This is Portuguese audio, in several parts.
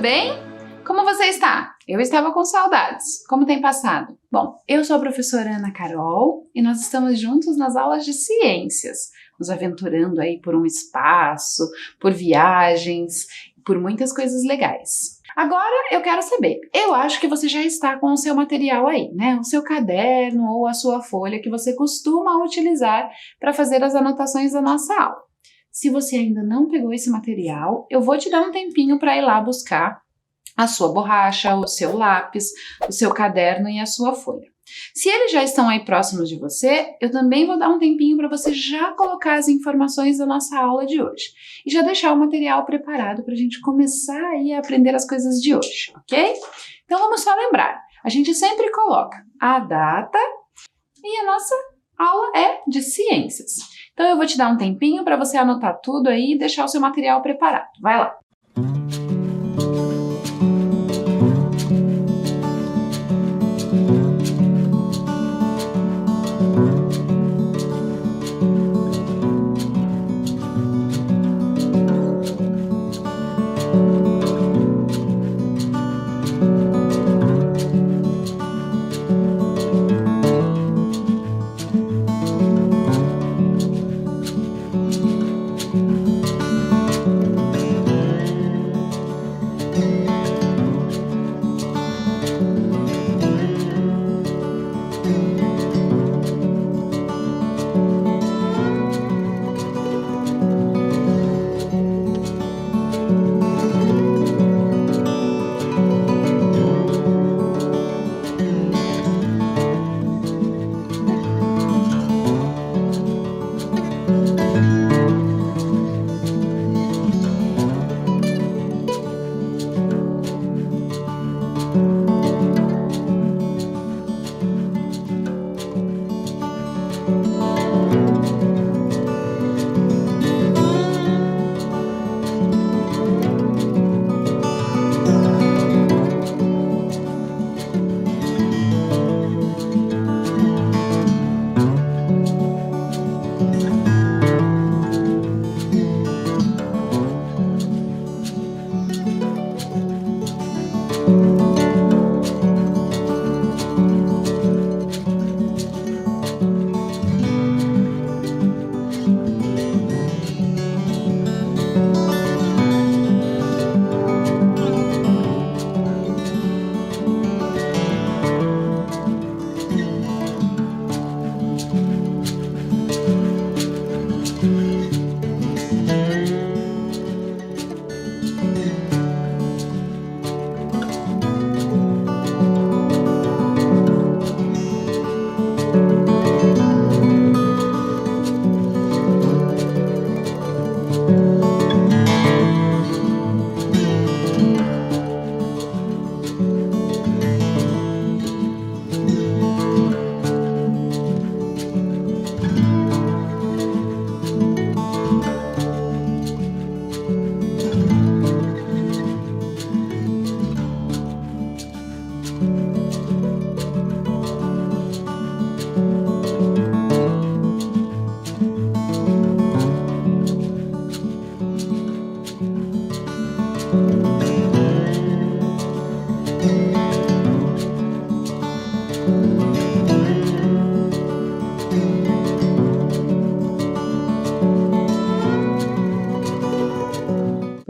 bem? Como você está? Eu estava com saudades. Como tem passado? Bom, eu sou a professora Ana Carol e nós estamos juntos nas aulas de ciências, nos aventurando aí por um espaço, por viagens, por muitas coisas legais. Agora eu quero saber, eu acho que você já está com o seu material aí, né? O seu caderno ou a sua folha que você costuma utilizar para fazer as anotações da nossa aula. Se você ainda não pegou esse material, eu vou te dar um tempinho para ir lá buscar a sua borracha, o seu lápis, o seu caderno e a sua folha. Se eles já estão aí próximos de você, eu também vou dar um tempinho para você já colocar as informações da nossa aula de hoje e já deixar o material preparado para a gente começar aí a aprender as coisas de hoje, ok? Então vamos só lembrar, a gente sempre coloca a data e a nossa aula é de ciências. Então eu vou te dar um tempinho para você anotar tudo aí e deixar o seu material preparado. Vai lá!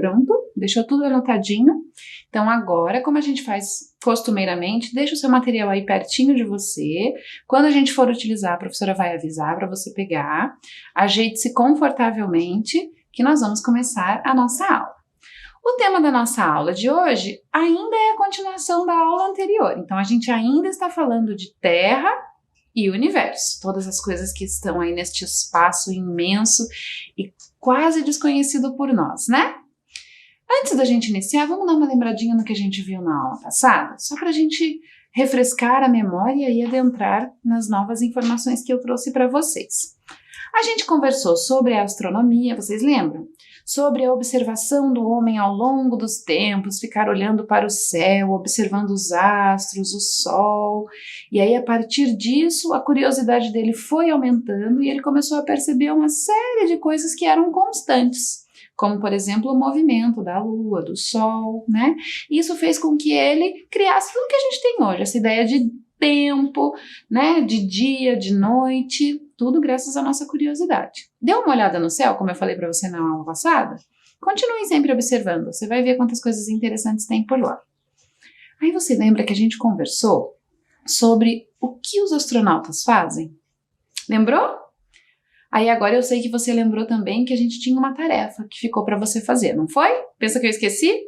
Pronto? Deixou tudo anotadinho? Então agora, como a gente faz costumeiramente, deixa o seu material aí pertinho de você. Quando a gente for utilizar, a professora vai avisar para você pegar. Ajeite-se confortavelmente, que nós vamos começar a nossa aula. O tema da nossa aula de hoje ainda é a continuação da aula anterior. Então a gente ainda está falando de Terra e Universo. Todas as coisas que estão aí neste espaço imenso e quase desconhecido por nós, né? Antes da gente iniciar, vamos dar uma lembradinha no que a gente viu na aula passada? Só para a gente refrescar a memória e adentrar nas novas informações que eu trouxe para vocês. A gente conversou sobre a astronomia, vocês lembram? Sobre a observação do homem ao longo dos tempos, ficar olhando para o céu, observando os astros, o sol. E aí, a partir disso, a curiosidade dele foi aumentando e ele começou a perceber uma série de coisas que eram constantes. como, por exemplo, o movimento da Lua, do Sol, né? Isso fez com que ele criasse tudo que a gente tem hoje, essa ideia de tempo, né? De dia, de noite, tudo graças à nossa curiosidade. Dê uma olhada no céu, como eu falei para você na aula passada? Continue sempre observando, você vai ver quantas coisas interessantes tem por lá. Aí você lembra que a gente conversou sobre o que os astronautas fazem? Lembrou? Aí agora eu sei que você lembrou também que a gente tinha uma tarefa que ficou para você fazer, não foi? Pensa que eu esqueci?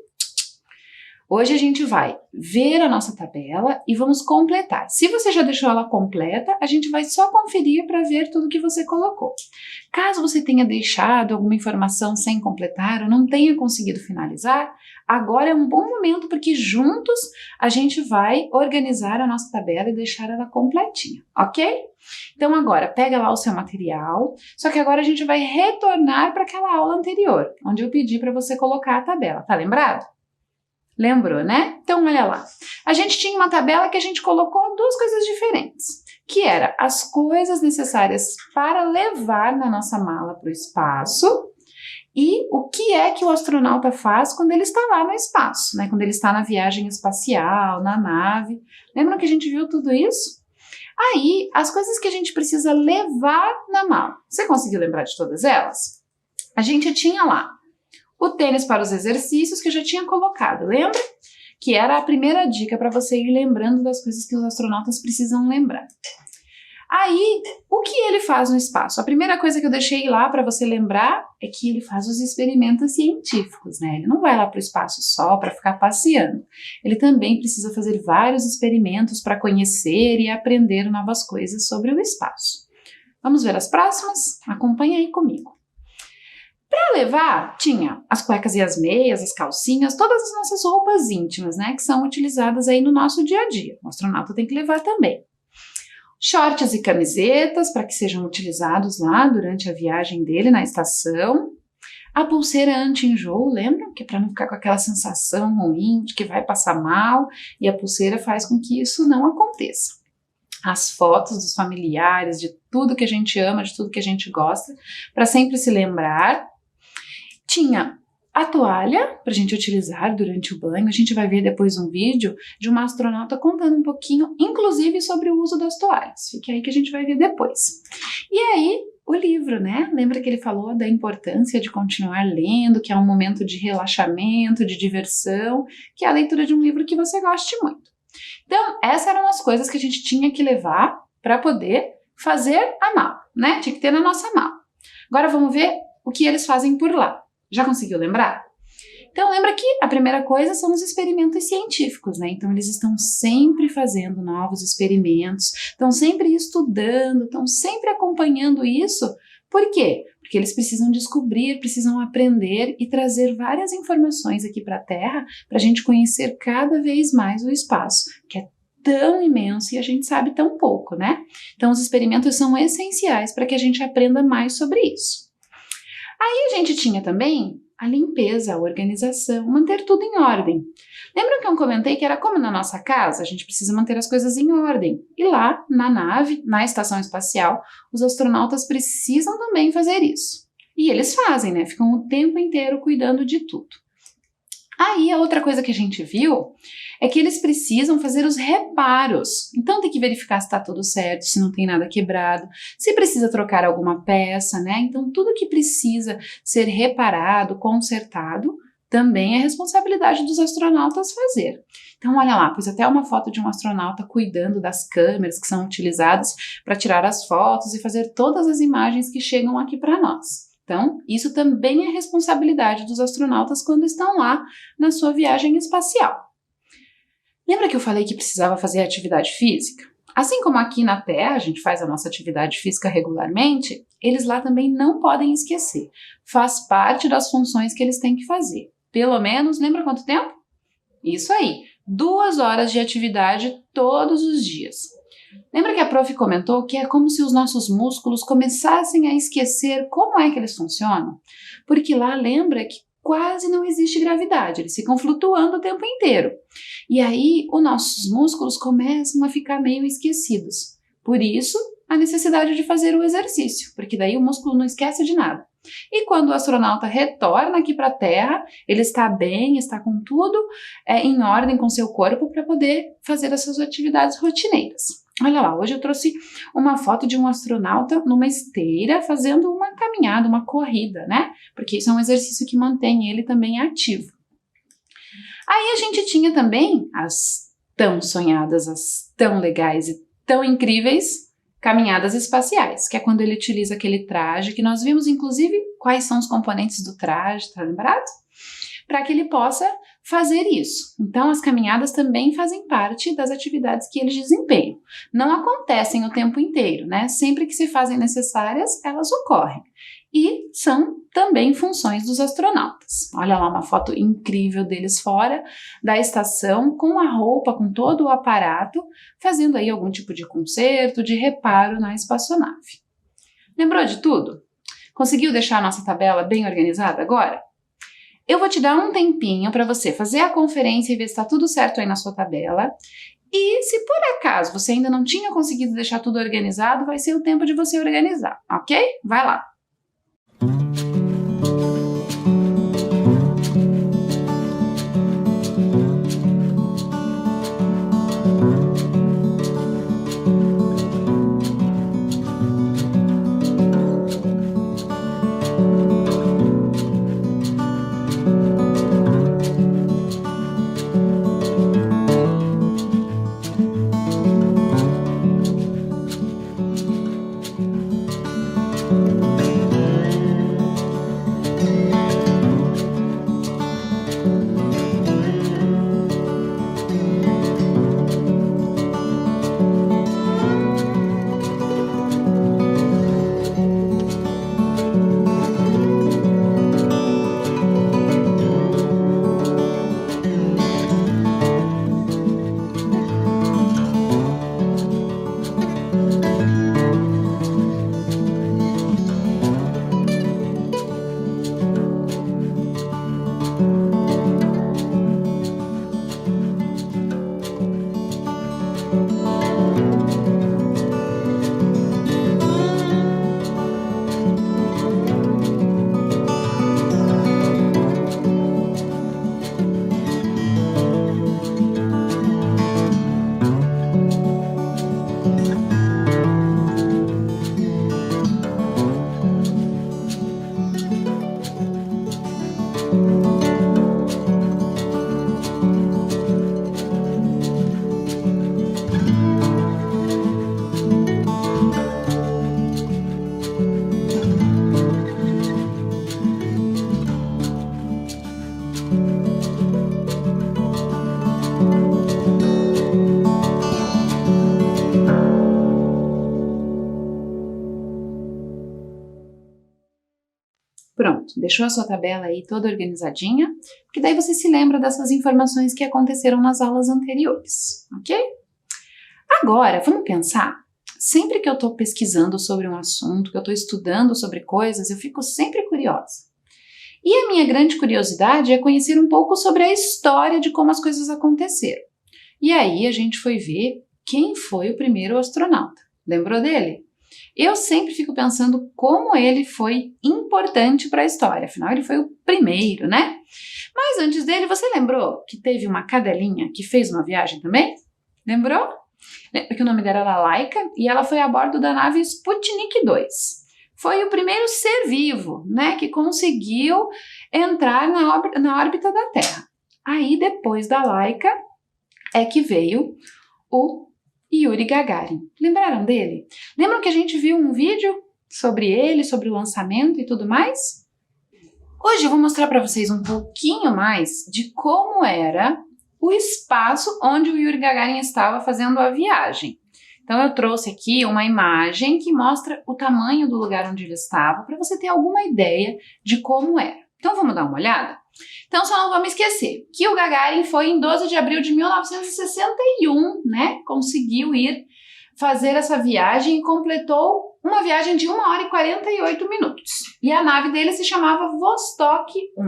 Hoje a gente vai ver a nossa tabela e vamos completar. Se você já deixou ela completa, a gente vai só conferir para ver tudo que você colocou. Caso você tenha deixado alguma informação sem completar ou não tenha conseguido finalizar, agora é um bom momento porque juntos a gente vai organizar a nossa tabela e deixar ela completinha, ok? Então agora pega lá o seu material, só que agora a gente vai retornar para aquela aula anterior, onde eu pedi para você colocar a tabela, tá lembrado? Lembrou, né? Então, olha lá. A gente tinha uma tabela que a gente colocou duas coisas diferentes, que era as coisas necessárias para levar na nossa mala para o espaço e o que é que o astronauta faz quando ele está lá no espaço, né? Quando ele está na viagem espacial, na nave. Lembram que a gente viu tudo isso? Aí, as coisas que a gente precisa levar na mala. Você conseguiu lembrar de todas elas? A gente tinha lá o tênis para os exercícios que eu já tinha colocado, lembra? Que era a primeira dica para você ir lembrando das coisas que os astronautas precisam lembrar. Aí, o que ele faz no espaço? A primeira coisa que eu deixei lá para você lembrar é que ele faz os experimentos científicos, né? Ele não vai lá para o espaço só para ficar passeando. Ele também precisa fazer vários experimentos para conhecer e aprender novas coisas sobre o espaço. Vamos ver as próximas? Acompanha aí comigo. Para levar, tinha as cuecas e as meias, as calcinhas, todas as nossas roupas íntimas, né, que são utilizadas aí no nosso dia a dia. O astronauta tem que levar também. Shorts e camisetas para que sejam utilizados lá durante a viagem dele na estação. A pulseira anti-enjoo, lembram? Que é para não ficar com aquela sensação ruim de que vai passar mal, e a pulseira faz com que isso não aconteça. As fotos dos familiares, de tudo que a gente ama, de tudo que a gente gosta, para sempre se lembrar. Tinha a toalha para a gente utilizar durante o banho. A gente vai ver depois um vídeo de uma astronauta contando um pouquinho, inclusive sobre o uso das toalhas. Fique aí que a gente vai ver depois. E aí, o livro, né? Lembra que ele falou da importância de continuar lendo, que é um momento de relaxamento, de diversão, que é a leitura de um livro que você goste muito. Então, essas eram as coisas que a gente tinha que levar para poder fazer a mala, né? Tinha que ter na nossa mala. Agora vamos ver o que eles fazem por lá. Já conseguiu lembrar? Então lembra que a primeira coisa são os experimentos científicos, né? Então eles estão sempre fazendo novos experimentos, estão sempre estudando, estão sempre acompanhando isso. Por quê? Porque eles precisam descobrir, precisam aprender e trazer várias informações aqui para a Terra para a gente conhecer cada vez mais o espaço, que é tão imenso e a gente sabe tão pouco, né? Então os experimentos são essenciais para que a gente aprenda mais sobre isso. Aí a gente tinha também a limpeza, a organização, manter tudo em ordem. Lembram que eu comentei que era como na nossa casa? A gente precisa manter as coisas em ordem. E lá, na nave, na estação espacial, os astronautas precisam também fazer isso. E eles fazem, né? Ficam o tempo inteiro cuidando de tudo. Aí a outra coisa que a gente viu é que eles precisam fazer os reparos. Então tem que verificar se está tudo certo, se não tem nada quebrado, se precisa trocar alguma peça, né? Então tudo que precisa ser reparado, consertado, também é responsabilidade dos astronautas fazer. Então olha lá, pus até uma foto de um astronauta cuidando das câmeras que são utilizadas para tirar as fotos e fazer todas as imagens que chegam aqui para nós. Então, isso também é responsabilidade dos astronautas quando estão lá na sua viagem espacial. Lembra que eu falei que precisava fazer atividade física? Assim como aqui na Terra a gente faz a nossa atividade física regularmente, eles lá também não podem esquecer. Faz parte das funções que eles têm que fazer. Pelo menos, lembra quanto tempo? Isso aí, 2 horas de atividade todos os dias. Lembra que a prof comentou que é como se os nossos músculos começassem a esquecer como é que eles funcionam? Porque lá lembra que quase não existe gravidade, eles ficam flutuando o tempo inteiro. E aí os nossos músculos começam a ficar meio esquecidos. Por isso, a necessidade de fazer o exercício, porque daí o músculo não esquece de nada. E quando o astronauta retorna aqui para a Terra, ele está bem, está com tudo em ordem com seu corpo para poder fazer as suas atividades rotineiras. Olha lá, hoje eu trouxe uma foto de um astronauta numa esteira fazendo uma caminhada, uma corrida, né? Porque isso é um exercício que mantém ele também ativo. Aí a gente tinha também as tão sonhadas, as tão legais e tão incríveis caminhadas espaciais, que é quando ele utiliza aquele traje, que nós vimos inclusive quais são os componentes do traje, tá lembrado? Para que ele possa fazer isso. Então as caminhadas também fazem parte das atividades que eles desempenham. Não acontecem o tempo inteiro, né? Sempre que se fazem necessárias, elas ocorrem. E são também funções dos astronautas. Olha lá uma foto incrível deles fora da estação, com a roupa, com todo o aparato, fazendo aí algum tipo de conserto, de reparo na espaçonave. Lembrou de tudo? Conseguiu deixar a nossa tabela bem organizada agora? Eu vou te dar um tempinho para você fazer a conferência e ver se está tudo certo aí na sua tabela. E se por acaso você ainda não tinha conseguido deixar tudo organizado, vai ser o tempo de você organizar, ok? Vai lá! Pronto, deixou a sua tabela aí toda organizadinha, porque daí você se lembra dessas informações que aconteceram nas aulas anteriores, ok? Agora, vamos pensar, sempre que eu estou pesquisando sobre um assunto, que eu estou estudando sobre coisas, eu fico sempre curiosa. E a minha grande curiosidade é conhecer um pouco sobre a história de como as coisas aconteceram. E aí a gente foi ver quem foi o primeiro astronauta. Lembrou dele? Eu sempre fico pensando como ele foi importante para a história, afinal ele foi o primeiro, né? Mas antes dele, você lembrou que teve uma cadelinha que fez uma viagem também? Lembrou? Lembra que o nome dela era Laika e ela foi a bordo da nave Sputnik 2. Foi o primeiro ser vivo, né, que conseguiu entrar na órbita da Terra. Aí depois da Laika é que veio o Yuri Gagarin. Lembraram dele? Lembram que a gente viu um vídeo sobre ele, sobre o lançamento e tudo mais? Hoje eu vou mostrar para vocês um pouquinho mais de como era o espaço onde o Yuri Gagarin estava fazendo a viagem. Então eu trouxe aqui uma imagem que mostra o tamanho do lugar onde ele estava, para você ter alguma ideia de como era. Então vamos dar uma olhada? Então só não vamos esquecer que o Gagarin foi em 12 de abril de 1961, né? Conseguiu ir fazer essa viagem e completou uma viagem de 1 hora e 48 minutos. E a nave dele se chamava Vostok 1.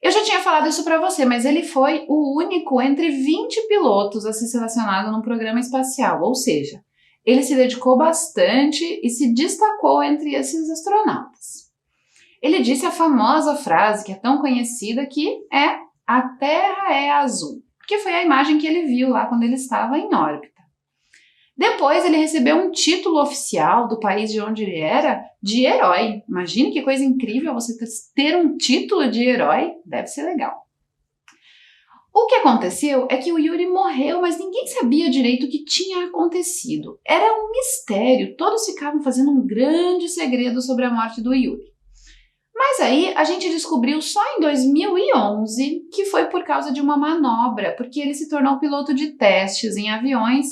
Eu já tinha falado isso para você, mas ele foi o único entre 20 pilotos a ser selecionado num programa espacial, ou seja, ele se dedicou bastante e se destacou entre esses astronautas. Ele disse a famosa frase que é tão conhecida que é "a Terra é azul", que foi a imagem que ele viu lá quando ele estava em órbita. Depois ele recebeu um título oficial do país de onde ele era de herói. Imagine que coisa incrível você ter um título de herói, deve ser legal. O que aconteceu é que o Yuri morreu, mas ninguém sabia direito o que tinha acontecido. Era um mistério, todos ficavam fazendo um grande segredo sobre a morte do Yuri. Mas aí a gente descobriu só em 2011 que foi por causa de uma manobra, porque ele se tornou piloto de testes em aviões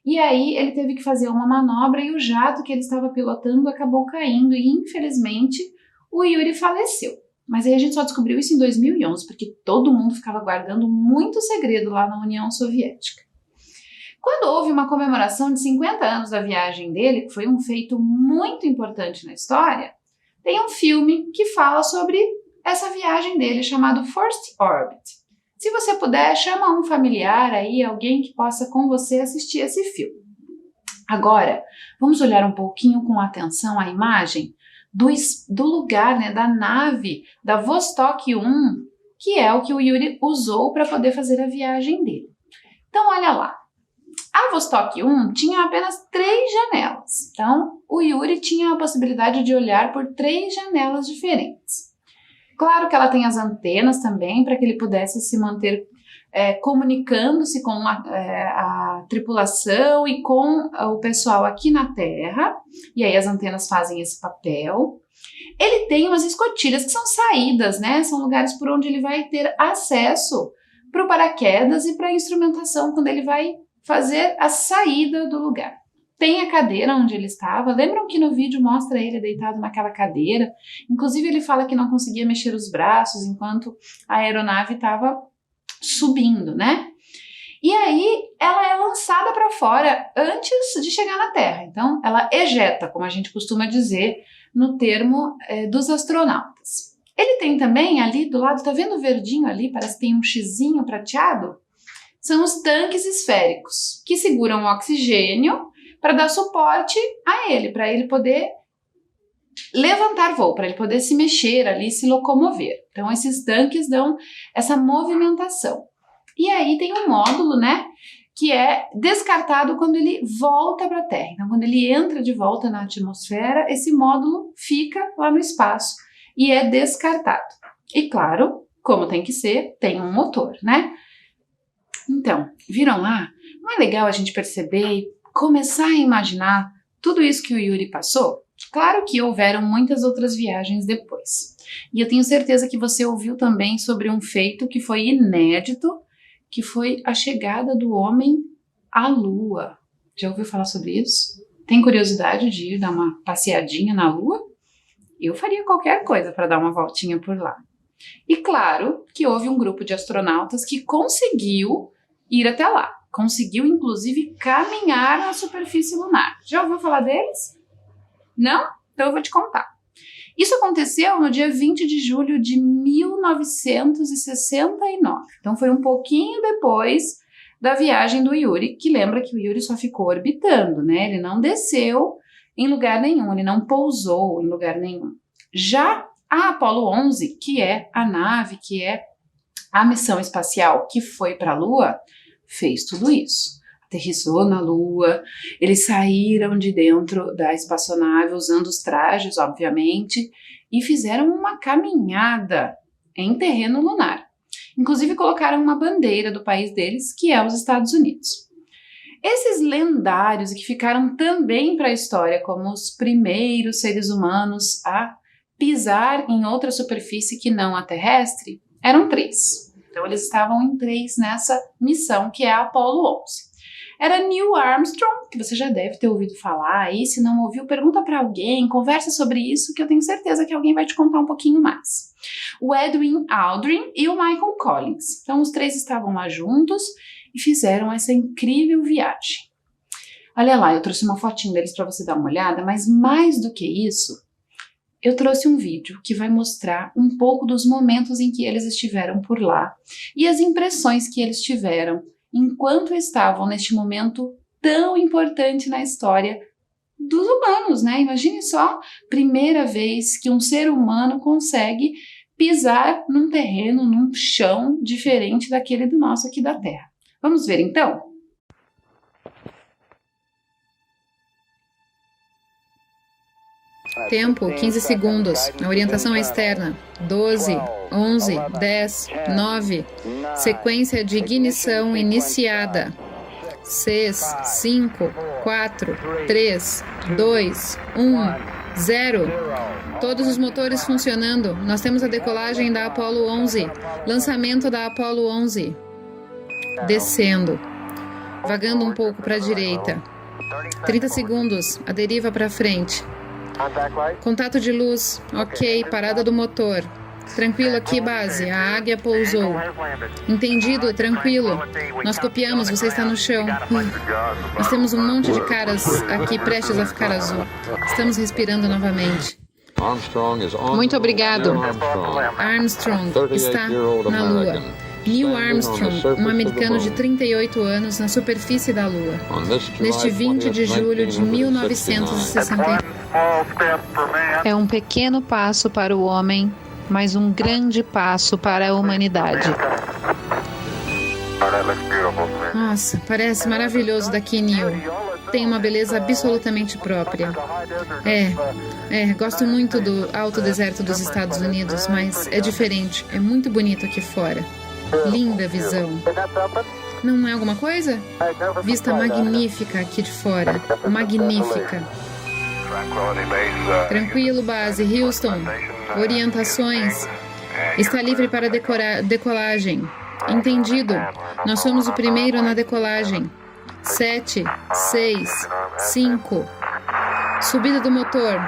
e aí ele teve que fazer uma manobra e o jato que ele estava pilotando acabou caindo e infelizmente o Yuri faleceu. Mas aí a gente só descobriu isso em 2011, porque todo mundo ficava guardando muito segredo lá na União Soviética. Quando houve uma comemoração de 50 anos da viagem dele, que foi um feito muito importante na história, tem um filme que fala sobre essa viagem dele, chamado First Orbit. Se você puder, chama um familiar aí, alguém que possa com você assistir esse filme. Agora, vamos olhar um pouquinho com atenção a imagem do lugar, né, da nave da Vostok 1, que é o que o Yuri usou para poder fazer a viagem dele. Então, olha lá. A Vostok 1 tinha apenas 3 janelas. Então, o Yuri tinha a possibilidade de olhar por 3 janelas diferentes. Claro que ela tem as antenas também, para que ele pudesse se manter comunicando-se com a tripulação e com o pessoal aqui na Terra, e aí as antenas fazem esse papel. Ele tem umas escotilhas que são saídas, né? São lugares por onde ele vai ter acesso para o paraquedas e para a instrumentação quando ele vai fazer a saída do lugar. Tem a cadeira onde ele estava. Lembram que no vídeo mostra ele deitado naquela cadeira? Inclusive ele fala que não conseguia mexer os braços enquanto a aeronave estava subindo, né? E aí ela é lançada para fora antes de chegar na Terra. Então ela ejeta, como a gente costuma dizer no termo dos astronautas. Ele tem também ali do lado, tá vendo o verdinho ali? Parece que tem um xizinho prateado. São os tanques esféricos que seguram o oxigênio para dar suporte a ele, para ele poder levantar voo, para ele poder se mexer ali, se locomover. Então esses tanques dão essa movimentação. E aí tem um módulo, né, que é descartado quando ele volta para a Terra. Então quando ele entra de volta na atmosfera, esse módulo fica lá no espaço e é descartado. E claro, como tem que ser, tem um motor, né? Então, viram lá? Não é legal a gente perceber e começar a imaginar tudo isso que o Yuri passou? Claro que houveram muitas outras viagens depois. E eu tenho certeza que você ouviu também sobre um feito que foi inédito, que foi a chegada do homem à Lua. Já ouviu falar sobre isso? Tem curiosidade de ir dar uma passeadinha na Lua? Eu faria qualquer coisa para dar uma voltinha por lá. E claro que houve um grupo de astronautas que conseguiu ir até lá. Conseguiu, inclusive, caminhar na superfície lunar. Já ouviu falar deles? Não? Então eu vou te contar. Isso aconteceu no dia 20 de julho de 1969. Então foi um pouquinho depois da viagem do Yuri, que lembra que o Yuri só ficou orbitando, né? Ele não desceu em lugar nenhum, ele não pousou em lugar nenhum. Já a Apollo 11, que é a nave, que é a missão espacial que foi para a Lua, fez tudo isso. Aterrissou na Lua, eles saíram de dentro da espaçonave usando os trajes, obviamente, e fizeram uma caminhada em terreno lunar. Inclusive colocaram uma bandeira do país deles, que é os Estados Unidos. Esses lendários que ficaram também para a história como os primeiros seres humanos a pisar em outra superfície que não a terrestre, eram 3. Então eles estavam em 3 nessa missão que é a Apollo 11. Era Neil Armstrong, que você já deve ter ouvido falar aí, se não ouviu, pergunta para alguém, conversa sobre isso, que eu tenho certeza que alguém vai te contar um pouquinho mais. O Edwin Aldrin e o Michael Collins. Então os 3 estavam lá juntos e fizeram essa incrível viagem. Olha lá, eu trouxe uma fotinho deles para você dar uma olhada, mas mais do que isso, eu trouxe um vídeo que vai mostrar um pouco dos momentos em que eles estiveram por lá e as impressões que eles tiveram enquanto estavam neste momento tão importante na história dos humanos, né? Imagine só, primeira vez que um ser humano consegue pisar num terreno, num chão diferente daquele do nosso aqui da Terra. Vamos ver então? Tempo, 15 segundos. A orientação é externa. 12, 11, 10, 9. Sequência de ignição iniciada. 6, 5, 4, 3, 2, 1, 0. Todos os motores funcionando. Nós temos a decolagem da Apollo 11. Lançamento da Apollo 11. Descendo. Vagando um pouco para a direita. 30 segundos. A deriva para frente. Contato de luz, ok, parada do motor. Tranquilo aqui, base, a águia pousou. Entendido, tranquilo. Nós copiamos, você está no chão. Nós temos um monte de caras aqui prestes a ficar azul. Estamos respirando novamente. Muito obrigado. Armstrong está na Lua. Neil Armstrong, um americano de 38 anos na superfície da Lua, neste 20 de julho de 1960. É um pequeno passo para o homem, mas um grande passo para a humanidade. Nossa, parece maravilhoso daqui, Neil. Tem uma beleza absolutamente própria. Gosto muito do alto deserto dos Estados Unidos, mas é diferente, é muito bonito aqui fora. Linda visão. Não é alguma coisa? Vista magnífica aqui de fora. Magnífica. Tranquilo, base. Houston. Orientações. Está livre para decolagem. Entendido. Nós somos o primeiro na decolagem. 7, 6, 5. Subida do motor.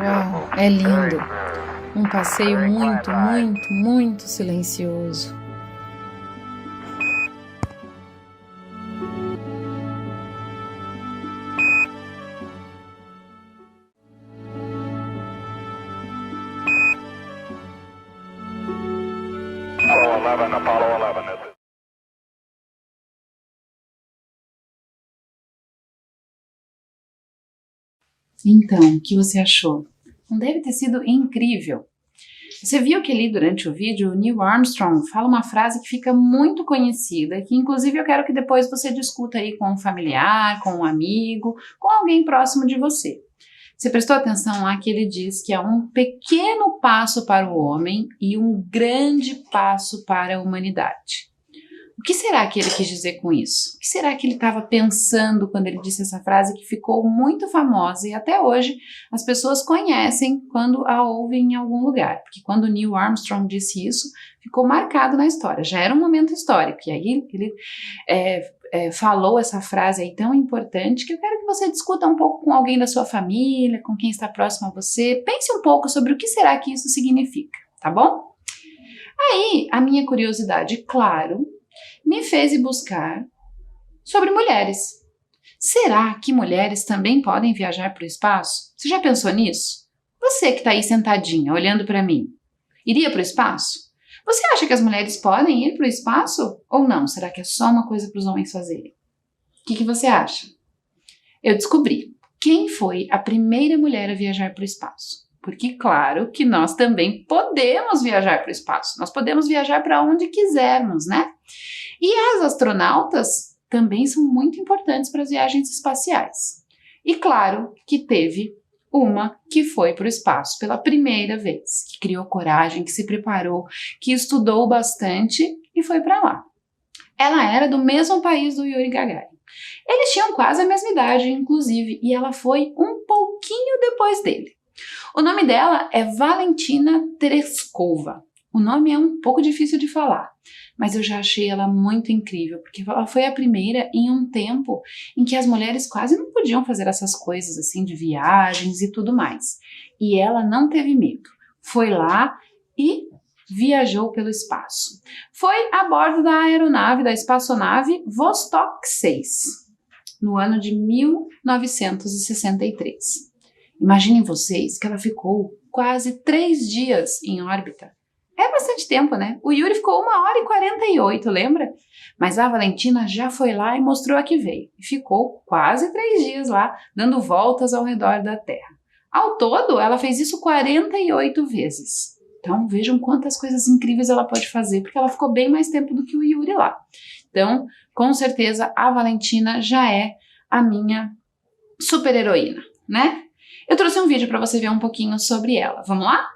Uau, é lindo. Um passeio muito, muito, muito silencioso. Apollo 11. Então, o que você achou? Não deve ter sido incrível. Você viu que ali durante o vídeo o Neil Armstrong fala uma frase que fica muito conhecida, que inclusive eu quero que depois você discuta aí com um familiar, com um amigo, com alguém próximo de você. Você prestou atenção lá que ele diz que é um pequeno passo para o homem e um grande passo para a humanidade. O que será que ele quis dizer com isso? O que será que ele estava pensando quando ele disse essa frase que ficou muito famosa e até hoje as pessoas conhecem quando a ouvem em algum lugar? Porque quando Neil Armstrong disse isso, ficou marcado na história. Já era um momento histórico. E aí ele falou essa frase aí tão importante que eu quero que você discuta um pouco com alguém da sua família, com quem está próximo a você. Pense um pouco sobre o que será que isso significa, tá bom? Aí, a minha curiosidade, claro, me fez ir buscar sobre mulheres. Será que mulheres também podem viajar para o espaço? Você já pensou nisso? Você que está aí sentadinha, olhando para mim, iria para o espaço? Você acha que as mulheres podem ir para o espaço? Ou não? Será que é só uma coisa para os homens fazerem? O que você acha? Eu descobri quem foi a primeira mulher a viajar para o espaço. Porque, claro, que nós também podemos viajar para o espaço. Nós podemos viajar para onde quisermos, né? E as astronautas também são muito importantes para as viagens espaciais. E claro que teve uma que foi para o espaço pela primeira vez, que criou coragem, que se preparou, que estudou bastante e foi para lá. Ela era do mesmo país do Yuri Gagarin. Eles tinham quase a mesma idade, inclusive, e ela foi um pouquinho depois dele. O nome dela é Valentina Tereshkova. O nome é um pouco difícil de falar, mas eu já achei ela muito incrível, porque ela foi a primeira em um tempo em que as mulheres quase não podiam fazer essas coisas assim de viagens e tudo mais. E ela não teve medo. Foi lá e viajou pelo espaço. Foi a bordo da aeronave, da espaçonave Vostok 6, no ano de 1963. Imaginem vocês que ela ficou quase 3 dias em órbita. É bastante tempo, né? O Yuri ficou 1 hora e 48, lembra? Mas a Valentina já foi lá e mostrou a que veio, e ficou quase 3 dias lá, dando voltas ao redor da Terra. Ao todo, ela fez isso 48 vezes. Então, vejam quantas coisas incríveis ela pode fazer, porque ela ficou bem mais tempo do que o Yuri lá. Então, com certeza, a Valentina já é a minha super-heroína, né? Eu trouxe um vídeo para você ver um pouquinho sobre ela. Vamos lá?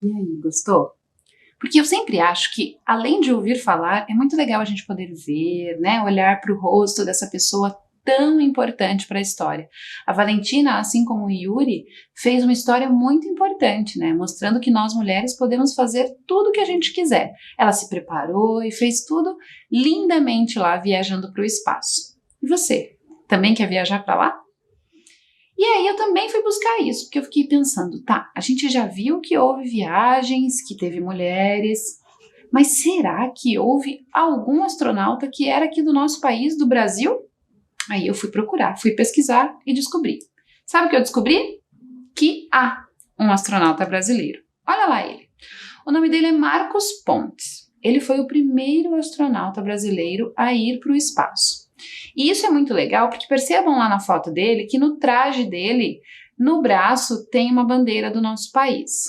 E aí, gostou? Porque eu sempre acho que, além de ouvir falar, é muito legal a gente poder ver, né, olhar para o rosto dessa pessoa tão importante para a história. A Valentina, assim como o Yuri, fez uma história muito importante, né, mostrando que nós mulheres podemos fazer tudo o que a gente quiser. Ela se preparou e fez tudo lindamente lá, viajando para o espaço. E você, também quer viajar para lá? E aí eu também fui buscar isso, porque eu fiquei pensando, tá, a gente já viu que houve viagens, que teve mulheres, mas será que houve algum astronauta que era aqui do nosso país, do Brasil? Aí eu fui procurar, fui pesquisar e descobri. Sabe o que eu descobri? Que há um astronauta brasileiro. Olha lá ele. O nome dele é Marcos Pontes. Ele foi o primeiro astronauta brasileiro a ir para o espaço. E isso é muito legal porque percebam lá na foto dele que no traje dele, no braço, tem uma bandeira do nosso país.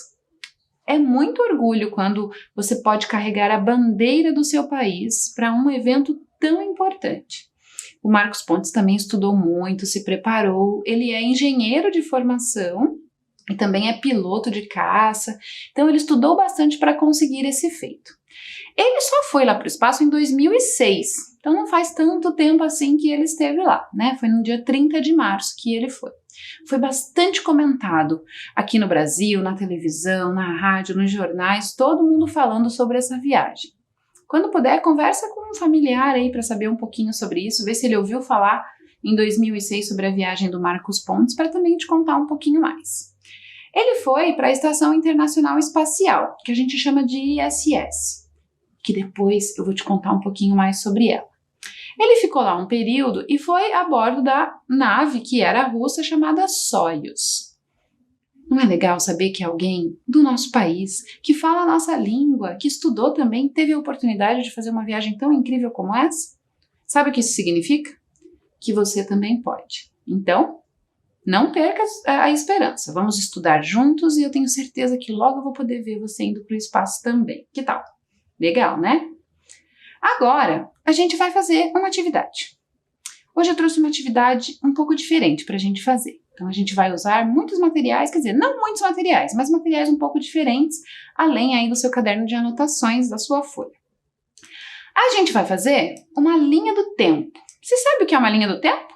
É muito orgulho quando você pode carregar a bandeira do seu país para um evento tão importante. O Marcos Pontes também estudou muito, se preparou, ele é engenheiro de formação e também é piloto de caça, então ele estudou bastante para conseguir esse feito. Ele só foi lá para o espaço em 2006, então não faz tanto tempo assim que ele esteve lá, né? Foi no dia 30 de março que ele foi. Foi bastante comentado aqui no Brasil, na televisão, na rádio, nos jornais, todo mundo falando sobre essa viagem. Quando puder, conversa com um familiar aí para saber um pouquinho sobre isso, ver se ele ouviu falar em 2006 sobre a viagem do Marcos Pontes, para também te contar um pouquinho mais. Ele foi para a Estação Internacional Espacial, que a gente chama de ISS, que depois eu vou te contar um pouquinho mais sobre ela. Ele ficou lá um período e foi a bordo da nave que era russa chamada Soyuz. Não é legal saber que alguém do nosso país, que fala a nossa língua, que estudou também, teve a oportunidade de fazer uma viagem tão incrível como essa? Sabe o que isso significa? Que você também pode. Então, não perca a esperança. Vamos estudar juntos e eu tenho certeza que logo eu vou poder ver você indo para o espaço também. Que tal? Legal, né? Agora, a gente vai fazer uma atividade. Hoje eu trouxe uma atividade um pouco diferente para a gente fazer. Então, a gente vai usar muitos materiais, quer dizer, não muitos materiais, mas materiais um pouco diferentes, além aí do seu caderno de anotações da sua folha. A gente vai fazer uma linha do tempo. Você sabe o que é uma linha do tempo?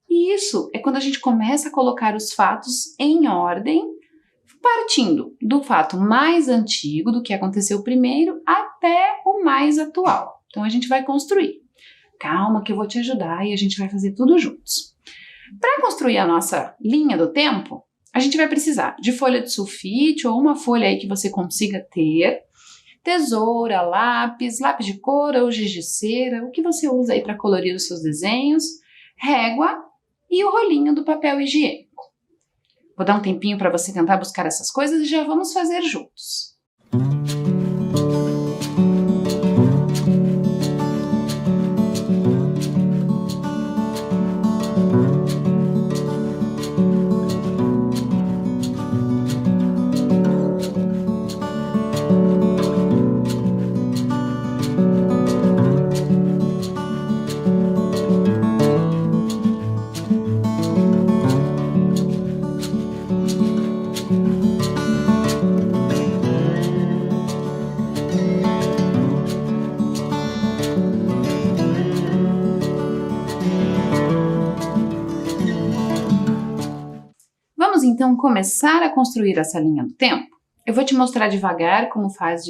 E isso é quando a gente começa a colocar os fatos em ordem, partindo do fato mais antigo, do que aconteceu primeiro, até o mais atual. Então, a gente vai construir. Calma que eu vou te ajudar e a gente vai fazer tudo juntos. Para construir a nossa linha do tempo, a gente vai precisar de folha de sulfite ou uma folha aí que você consiga ter, tesoura, lápis de cor ou giz de cera, o que você usa aí para colorir os seus desenhos, régua e o rolinho do papel higiênico. Vou dar um tempinho para você tentar buscar essas coisas e já vamos fazer juntos. Vamos então começar a construir essa linha do tempo? Eu vou te mostrar devagar como faz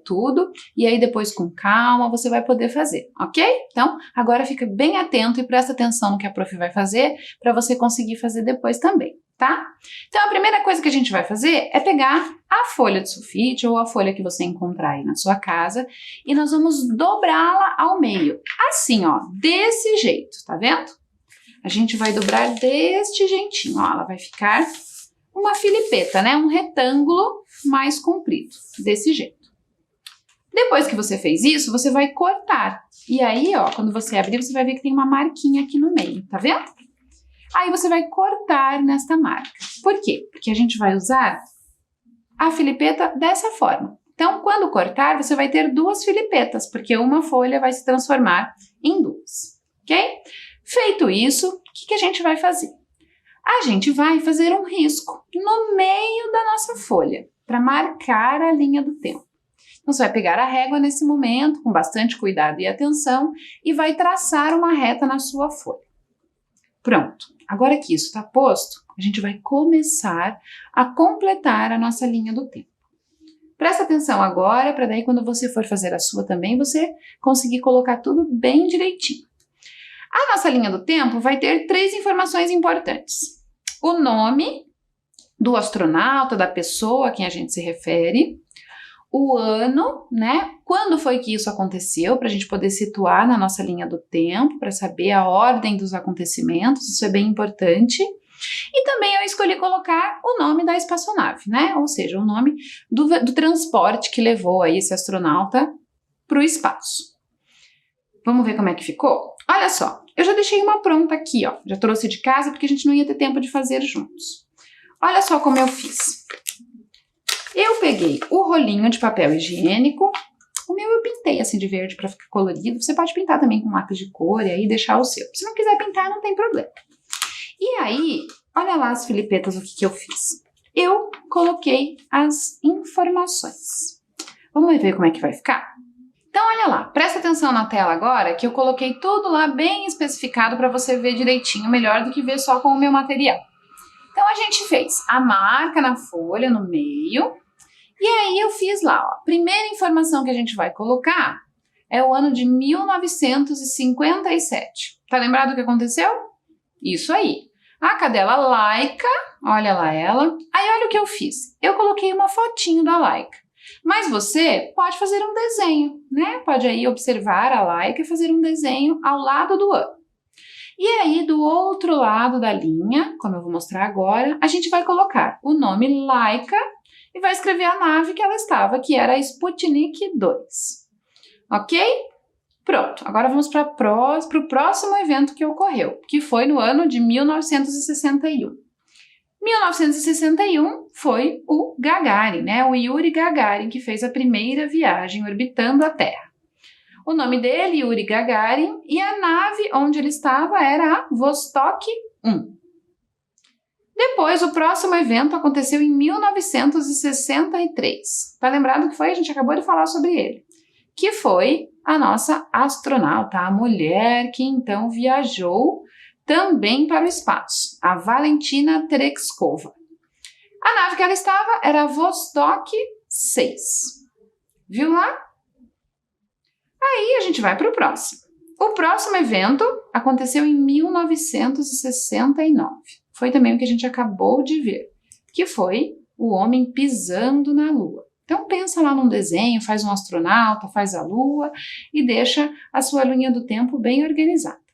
tudo e aí depois com calma você vai poder fazer, ok? Então agora fica bem atento e presta atenção no que a prof vai fazer para você conseguir fazer depois também, tá? Então a primeira coisa que a gente vai fazer é pegar a folha de sulfite ou a folha que você encontrar aí na sua casa e nós vamos dobrá-la ao meio, assim ó, desse jeito, tá vendo? A gente vai dobrar deste jeitinho, ó, ela vai ficar uma filipeta, né? Um retângulo mais comprido, desse jeito. Depois que você fez isso, você vai cortar. E aí, ó, quando você abrir, você vai ver que tem uma marquinha aqui no meio, tá vendo? Aí você vai cortar nesta marca. Por quê? Porque a gente vai usar a filipeta dessa forma. Então, quando cortar, você vai ter duas filipetas, porque uma folha vai se transformar em duas, ok? Feito isso, o que a gente vai fazer? A gente vai fazer um risco no meio da nossa folha, para marcar a linha do tempo. Então, você vai pegar a régua nesse momento, com bastante cuidado e atenção, e vai traçar uma reta na sua folha. Pronto. Agora que isso está posto, a gente vai começar a completar a nossa linha do tempo. Presta atenção agora, para daí quando você for fazer a sua também, você conseguir colocar tudo bem direitinho. A nossa linha do tempo vai ter 3 informações importantes. O nome do astronauta, da pessoa a quem a gente se refere, o ano, né? Quando foi que isso aconteceu, para a gente poder situar na nossa linha do tempo, para saber a ordem dos acontecimentos, isso é bem importante. E também eu escolhi colocar o nome da espaçonave, né? Ou seja, o nome do transporte que levou aí esse astronauta para o espaço. Vamos ver como é que ficou? Olha só, eu já deixei uma pronta aqui, ó. Já trouxe de casa porque a gente não ia ter tempo de fazer juntos. Olha só como eu fiz. Eu peguei o rolinho de papel higiênico. O meu eu pintei assim de verde para ficar colorido. Você pode pintar também com lápis de cor e aí deixar o seu. Se não quiser pintar, não tem problema. E aí, olha lá as filipetas, o que eu fiz. Eu coloquei as informações. Vamos ver como é que vai ficar? Então, olha lá, presta atenção na tela agora que eu coloquei tudo lá bem especificado para você ver direitinho, melhor do que ver só com o meu material. Então, a gente fez a marca na folha, no meio, e aí eu fiz lá, ó, a primeira informação que a gente vai colocar é o ano de 1957. Tá lembrado o que aconteceu? Isso aí. A cadela Laika, olha lá ela. Aí olha o que eu fiz. Eu coloquei uma fotinho da Laika. Mas você pode fazer um desenho, né? Pode aí observar a Laika e fazer um desenho ao lado do ano. E aí, do outro lado da linha, como eu vou mostrar agora, a gente vai colocar o nome Laika e vai escrever a nave que ela estava, que era a Sputnik 2. Ok? Pronto, agora vamos para o próximo evento que ocorreu, que foi no ano de 1961. 1961 foi o Gagarin, né? O Yuri Gagarin, que fez a primeira viagem orbitando a Terra. O nome dele, Yuri Gagarin, e a nave onde ele estava era a Vostok 1. Depois, o próximo evento aconteceu em 1963. Tá lembrado que foi? A gente acabou de falar sobre ele. Que foi a nossa astronauta, a mulher que então viajou também para o espaço, a Valentina Tereshkova. A nave que ela estava era a Vostok 6. Viu lá? Aí a gente vai para o próximo. O próximo evento aconteceu em 1969. Foi também o que a gente acabou de ver, que foi o homem pisando na Lua. Então pensa lá num desenho, faz um astronauta, faz a Lua e deixa a sua linha do tempo bem organizada.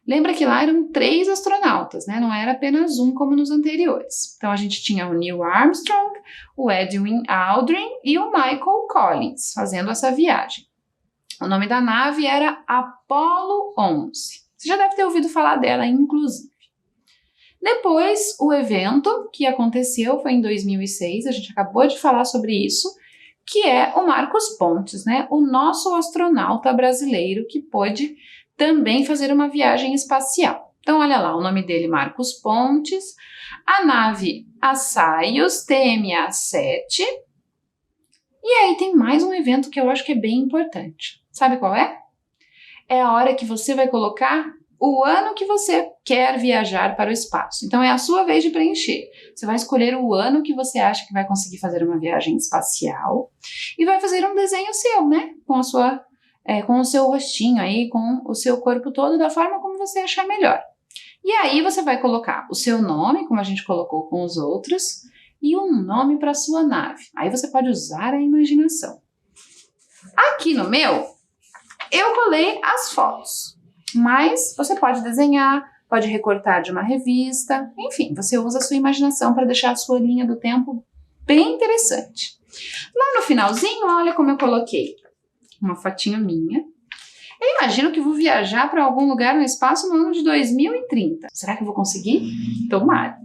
Lembra que lá eram 3 astronautas, né? Não era apenas um como nos anteriores. Então a gente tinha o Neil Armstrong, o Edwin Aldrin e o Michael Collins fazendo essa viagem. O nome da nave era Apollo 11. Você já deve ter ouvido falar dela, inclusive. Depois, o evento que aconteceu foi em 2006, a gente acabou de falar sobre isso, que é o Marcos Pontes, né? O nosso astronauta brasileiro que pôde também fazer uma viagem espacial. Então, olha lá, o nome dele, Marcos Pontes, a nave Assaios TMA-7, e aí tem mais um evento que eu acho que é bem importante. Sabe qual é? É a hora que você vai colocar o ano que você quer viajar para o espaço. Então é a sua vez de preencher. Você vai escolher o ano que você acha que vai conseguir fazer uma viagem espacial e vai fazer um desenho seu, né? Com o seu rostinho aí, com o seu corpo todo, da forma como você achar melhor. E aí você vai colocar o seu nome, como a gente colocou com os outros, e um nome para a sua nave. Aí você pode usar a imaginação. Aqui no meu, eu colei as fotos. Mas você pode desenhar, pode recortar de uma revista, enfim, você usa a sua imaginação para deixar a sua linha do tempo bem interessante. Lá no finalzinho, olha como eu coloquei uma fotinho minha. Eu imagino que vou viajar para algum lugar no espaço no ano de 2030. Será que eu vou conseguir? Tomara.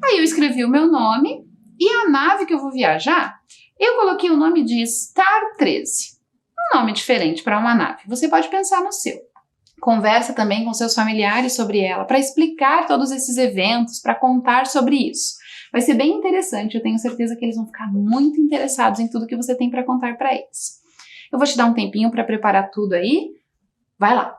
Aí eu escrevi o meu nome e a nave que eu vou viajar, eu coloquei o nome de Star 13. Um nome diferente para uma nave. Você pode pensar no seu. Conversa também com seus familiares sobre ela, para explicar todos esses eventos, para contar sobre isso. Vai ser bem interessante, eu tenho certeza que eles vão ficar muito interessados em tudo que você tem para contar para eles. Eu vou te dar um tempinho para preparar tudo aí. Vai lá!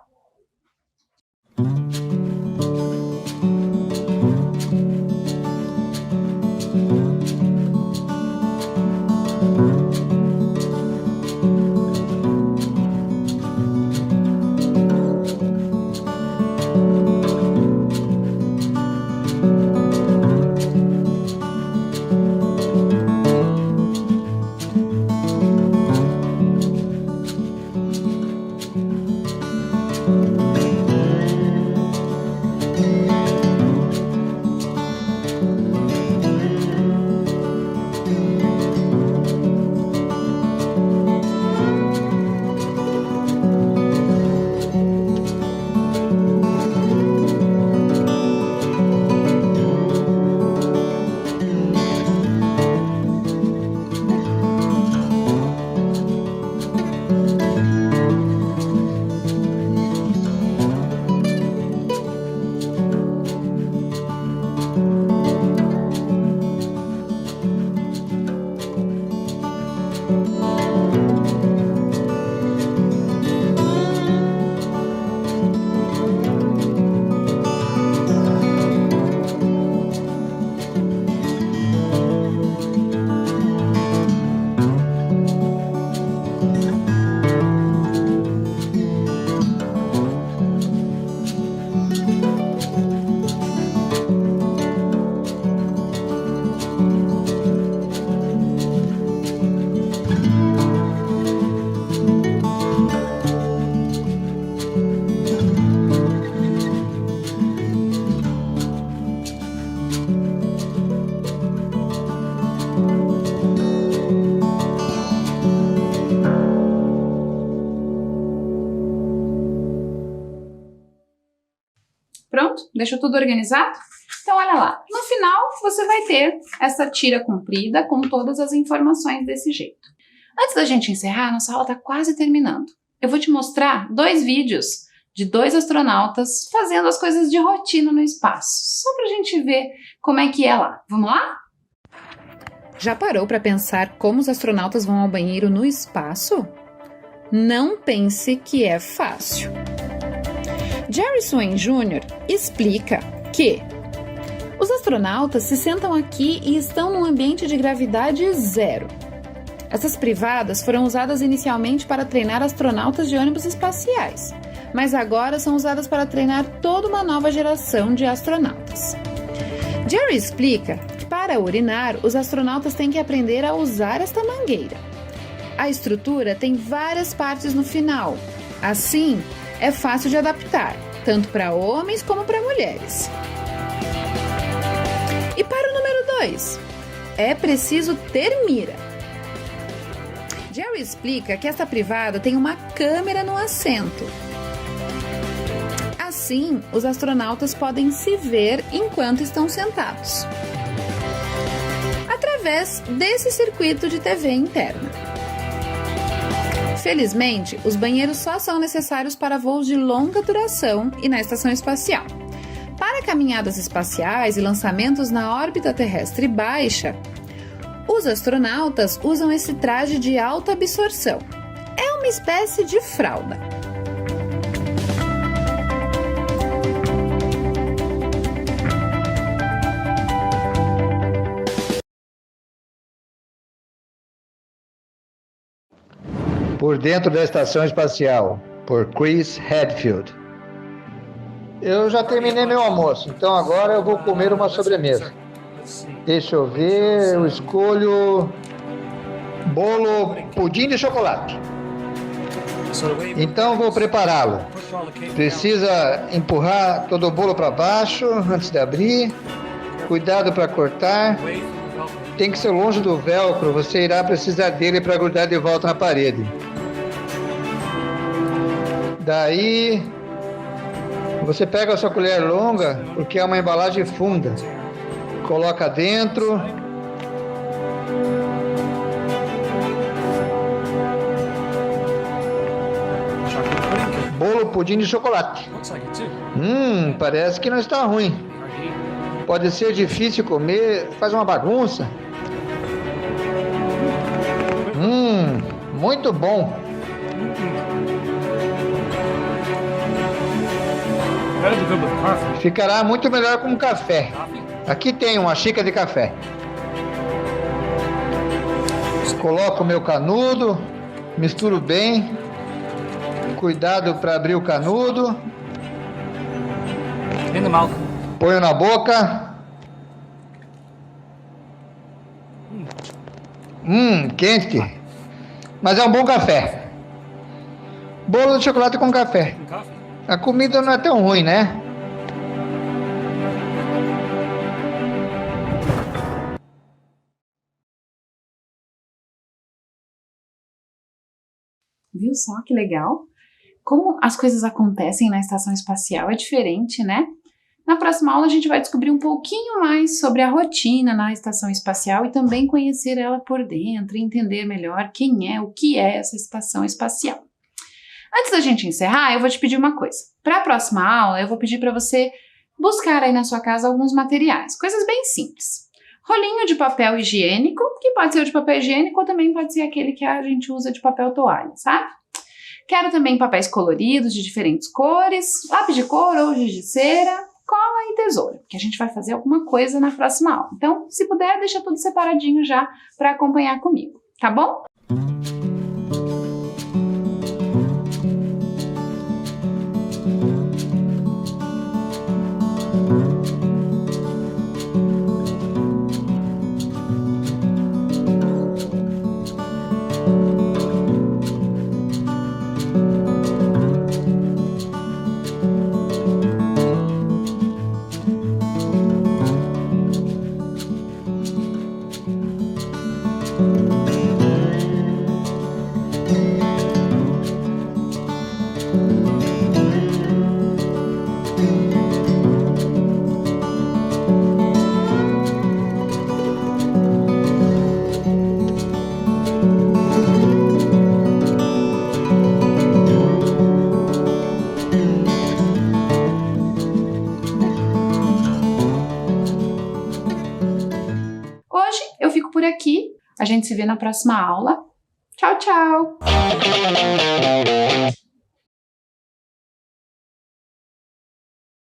Pronto? Deixou tudo organizado? Então, olha lá. No final, você vai ter essa tira comprida com todas as informações desse jeito. Antes da gente encerrar, nossa aula está quase terminando. Eu vou te mostrar 2 vídeos de 2 astronautas fazendo as coisas de rotina no espaço, só para a gente ver como é que é lá. Vamos lá? Já parou para pensar como os astronautas vão ao banheiro no espaço? Não pense que é fácil. Jerry Swain Jr. explica que os Os astronautas se sentam aqui e estão num ambiente de gravidade zero. Essas privadas foram usadas inicialmente para treinar astronautas de ônibus espaciais, mas agora são usadas para treinar toda uma nova geração de astronautas. Jerry explica que para urinar, os astronautas têm que aprender a usar esta mangueira. A estrutura tem várias partes no final, assim é fácil de adaptar, tanto para homens como para mulheres. E para o número 2, é preciso ter mira. Jerry explica que esta privada tem uma câmera no assento. Assim, os astronautas podem se ver enquanto estão sentados, através desse circuito de TV interna. Felizmente, os banheiros só são necessários para voos de longa duração e na estação espacial. Para caminhadas espaciais e lançamentos na órbita terrestre baixa, os astronautas usam esse traje de alta absorção. É uma espécie de fralda. Por Dentro da Estação Espacial, por Chris Hadfield. Eu já terminei meu almoço, então agora eu vou comer uma sobremesa. Deixa eu ver, eu escolho bolo pudim de chocolate. Então vou prepará-lo. Precisa empurrar todo o bolo para baixo antes de abrir. Cuidado para cortar. Tem que ser longe do velcro, você irá precisar dele para grudar de volta na parede. Daí, você pega a sua colher longa, porque é uma embalagem funda. Coloca dentro. Bolo pudim de chocolate. Parece que não está ruim. Pode ser difícil comer, faz uma bagunça. Muito bom. Ficará muito melhor com café. Aqui tem uma xícara de café. Coloco o meu canudo, misturo bem. Cuidado para abrir o canudo. Ponho na boca. Quente. Mas é um bom café. Bolo de chocolate com café. A comida não é tão ruim, né? Viu só que legal? Como as coisas acontecem na estação espacial é diferente, né? Na próxima aula a gente vai descobrir um pouquinho mais sobre a rotina na estação espacial e também conhecer ela por dentro e entender melhor quem é, o que é essa estação espacial. Antes da gente encerrar, eu vou te pedir uma coisa. Para a próxima aula, eu vou pedir para você buscar aí na sua casa alguns materiais, coisas bem simples. Rolinho de papel higiênico, que pode ser o de papel higiênico ou também pode ser aquele que a gente usa de papel toalha, sabe? Quero também papéis coloridos de diferentes cores, lápis de cor ou giz de cera, cola e tesoura, que a gente vai fazer alguma coisa na próxima aula. Então, se puder, deixa tudo separadinho já para acompanhar comigo, tá bom? Por aqui, a gente se vê na próxima aula. Tchau, tchau!